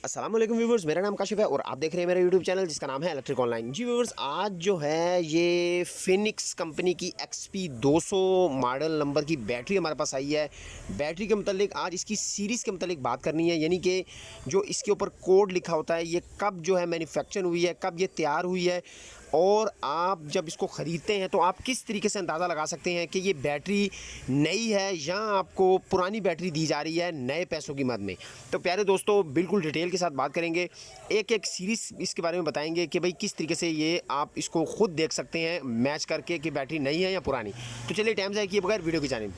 अस्सलाम वालेकुम व्यूवर्स, मेरा नाम काशिफ है और आप देख रहे हैं मेरा यूट्यूब चैनल जिसका नाम है इलेक्ट्रिक ऑनलाइन। जी व्यूवर्स, आज जो है ये फिनिक्स कंपनी की XP 200 मॉडल नंबर की बैटरी हमारे पास आई है। बैटरी के मतलब आज इसकी सीरीज़ के मतलब बात करनी है, यानी कि जो इसके ऊपर कोड लिखा होता है, ये कब जो है मैन्युफैक्चर हुई है, कब ये तैयार हुई है, और आप जब इसको ख़रीदते हैं तो आप किस तरीके से अंदाज़ा लगा सकते हैं कि ये बैटरी नई है या आपको पुरानी बैटरी दी जा रही है नए पैसों की मद में। तो प्यारे दोस्तों, बिल्कुल डिटेल के साथ बात करेंगे, एक एक सीरीज़ इसके बारे में बताएंगे कि भाई किस तरीके से ये आप इसको खुद देख सकते हैं मैच करके कि बैटरी नई है या पुरानी। तो चलिए टाइम ज़ाया किए बगैर वीडियो की जानिब।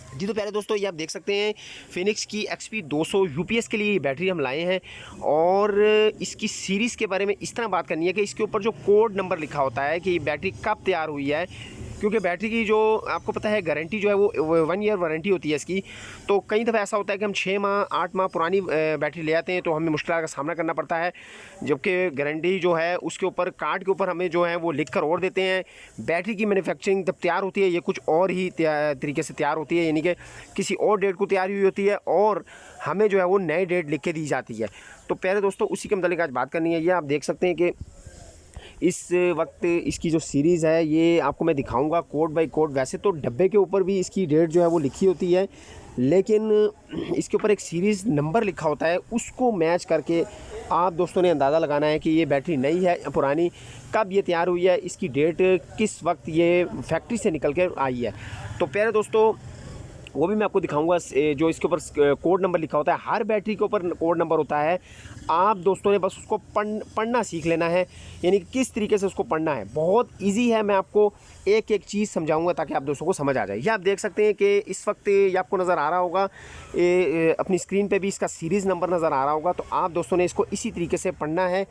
जी तो प्यारे दोस्तों, ये आप देख सकते हैं फिनिक्स की XP 200 UPS के लिए ये बैटरी हम लाए हैं, और इसकी सीरीज़ के बारे में इस तरह बात करनी है कि इसके ऊपर जो कोड नंबर लिखा होता है कि ये बैटरी कब तैयार हुई है, क्योंकि बैटरी की जो आपको पता है गारंटी जो है वो 1 ईयर वारंटी होती है इसकी। तो कई दफ़ा ऐसा होता है कि हम 6 माह 8 माह पुरानी बैटरी ले आते हैं तो हमें मुश्किल का सामना करना पड़ता है, जबकि गारंटी जो है उसके ऊपर कार्ड के ऊपर हमें जो है वो लिख कर और देते हैं। बैटरी की मैन्युफैक्चरिंग जब तैयार होती है ये कुछ और ही तरीके से तैयार होती है, यानी कि किसी और डेट को तैयार हुई होती है और हमें जो है वो नए डेट लिख के दी जाती है। तो प्यारे दोस्तों, उसी के मतलब आज बात करनी है। ये आप देख सकते हैं कि इस वक्त इसकी जो सीरीज़ है ये आपको मैं दिखाऊंगा कोड बाय कोड। वैसे तो डब्बे के ऊपर भी इसकी डेट जो है वो लिखी होती है, लेकिन इसके ऊपर एक सीरीज़ नंबर लिखा होता है, उसको मैच करके आप दोस्तों ने अंदाज़ा लगाना है कि ये बैटरी नई है या पुरानी, कब ये तैयार हुई है, इसकी डेट किस वक्त ये फैक्ट्री से निकल कर आई है। तो प्यारे दोस्तों, वो भी मैं आपको दिखाऊंगा। जो इसके ऊपर कोड नंबर लिखा होता है, हर बैटरी के ऊपर कोड नंबर होता है। आप दोस्तों ने बस उसको पढ़ना सीख लेना है, यानी कि किस तरीके से उसको पढ़ना है। बहुत इजी है, मैं आपको एक एक चीज़ समझाऊंगा ताकि आप दोस्तों को समझ आ जाए। ये आप देख सकते हैं कि इस वक्त ये आपको नज़र आ रहा होगा, अपनी स्क्रीन पे भी इसका सीरीज़ नंबर नज़र आ रहा होगा। तो आप दोस्तों ने इसको इसी तरीके से पढ़ना है,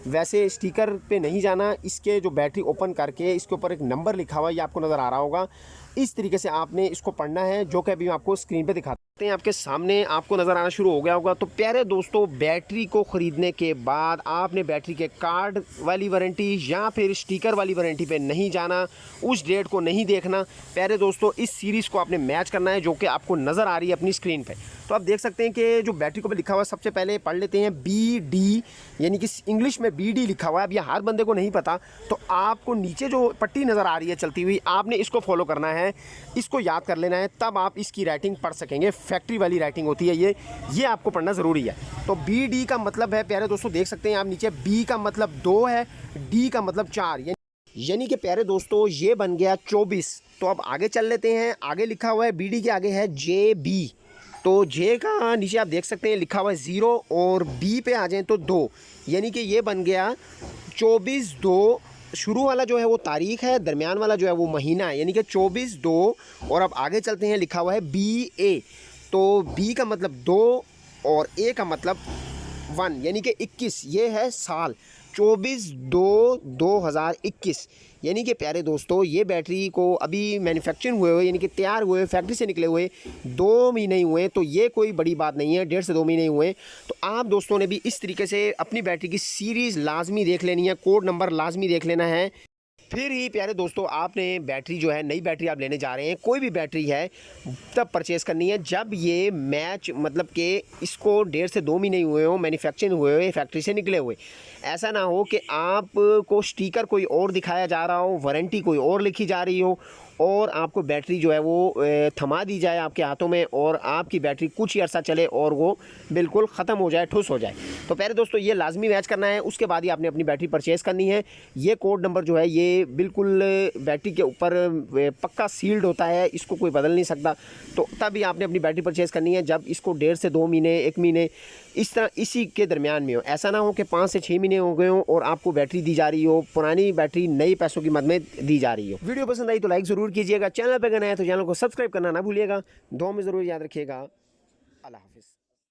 वैसे स्टिकर पे नहीं जाना। इसके जो बैटरी ओपन करके इसके ऊपर एक नंबर लिखा हुआ है, ये आपको नज़र आ रहा होगा, इस तरीके से आपने इसको पढ़ना है, जो कि अभी मैं आपको स्क्रीन पे दिखाते हैं। आपके सामने आपको नज़र आना शुरू हो गया होगा। तो प्यारे दोस्तों, बैटरी को ख़रीदने के बाद आपने बैटरी के कार्ड वाली वारंटी या फिर स्टिकर वाली वारंटी पे नहीं जाना, उस डेट को नहीं देखना। प्यारे दोस्तों, इस सीरीज़ को आपने मैच करना है, जो कि आपको नज़र आ रही है अपनी स्क्रीन पे। तो आप देख सकते हैं कि जो बैटरी को भी लिखा हुआ है, सबसे पहले पढ़ लेते हैं BD, यानी कि इंग्लिश में BD लिखा हुआ है। अब यह हर बंदे को नहीं पता, तो आपको नीचे जो पट्टी नज़र आ रही है चलती हुई, आपने इसको फॉलो करना है, इसको याद कर लेना है, तब आप इसकी राइटिंग पढ़ सकेंगे। फैक्ट्री वाली राइटिंग होती है ये आपको पढ़ना ज़रूरी है। तो BD का मतलब है, प्यारे दोस्तों देख सकते हैं आप नीचे, B का मतलब 2 है, D का मतलब 4, यानी कि प्यारे दोस्तों ये बन गया 24। तो अब आगे चल लेते हैं। आगे लिखा हुआ है BD के आगे है JB, तो J का नीचे आप देख सकते हैं लिखा हुआ है 0, और B पे आ जाएं तो 2, यानी कि ये बन गया 24/2। शुरू वाला जो है वो तारीख है, दरमियान वाला जो है वो महीना है, यानी कि 24/2। और अब आगे चलते हैं, लिखा हुआ है BA, तो B का मतलब 2 और A का मतलब 1, यानी कि 21, ये है साल 24/2/2021। यानी कि प्यारे दोस्तों, ये बैटरी को अभी मैन्युफैक्चरिंग हुए यानी कि तैयार हुए, फैक्ट्री से निकले हुए 2 महीने ही हुए, तो ये कोई बड़ी बात नहीं है, 1.5 से 2 महीने हुए। तो आप दोस्तों ने भी इस तरीके से अपनी बैटरी की सीरीज़ लाजमी देख लेनी है, कोड नंबर लाजमी देख लेना है। फिर ही प्यारे दोस्तों, आपने बैटरी जो है, नई बैटरी आप लेने जा रहे हैं, कोई भी बैटरी है, तब परचेज़ करनी है जब ये मैच, मतलब कि इसको 1.5 से 2 महीने हुए हो, मैन्युफैक्चरिंग हुए हो, फैक्ट्री से निकले हुए। ऐसा ना हो कि आपको स्टिकर कोई और दिखाया जा रहा हो, वारंटी कोई और लिखी जा रही हो, और आपको बैटरी जो है वो थमा दी जाए आपके हाथों में, और आपकी बैटरी कुछ ही अर्सा चले और वो बिल्कुल ख़त्म हो जाए, ठुस हो जाए। तो प्यारे दोस्तों, ये लाजमी मैच करना है, उसके बाद ही आपने अपनी बैटरी परचेज़ करनी है। ये कोड नंबर जो है ये बिल्कुल बैटरी के ऊपर पक्का सील्ड होता है, इसको कोई बदल नहीं सकता। तो तभी आपने अपनी बैटरी परचेज़ करनी है जब इसको 1.5 से 2 महीने, 1 महीने, इस तरह इसी के दरमियान में हो। ऐसा ना हो कि 5 से 6 महीने हो गए हो और आपको बैटरी दी जा रही हो, पुरानी बैटरी नई पैसों की मद में दी जा रही हो। वीडियो पसंद आई तो लाइक ज़रूर कीजिएगा, चैनल पर नया है तो चैनल को सब्सक्राइब करना ना भूलिएगा। दुआ में ज़रूर याद रखिएगा। अल्लाह हाफिज़।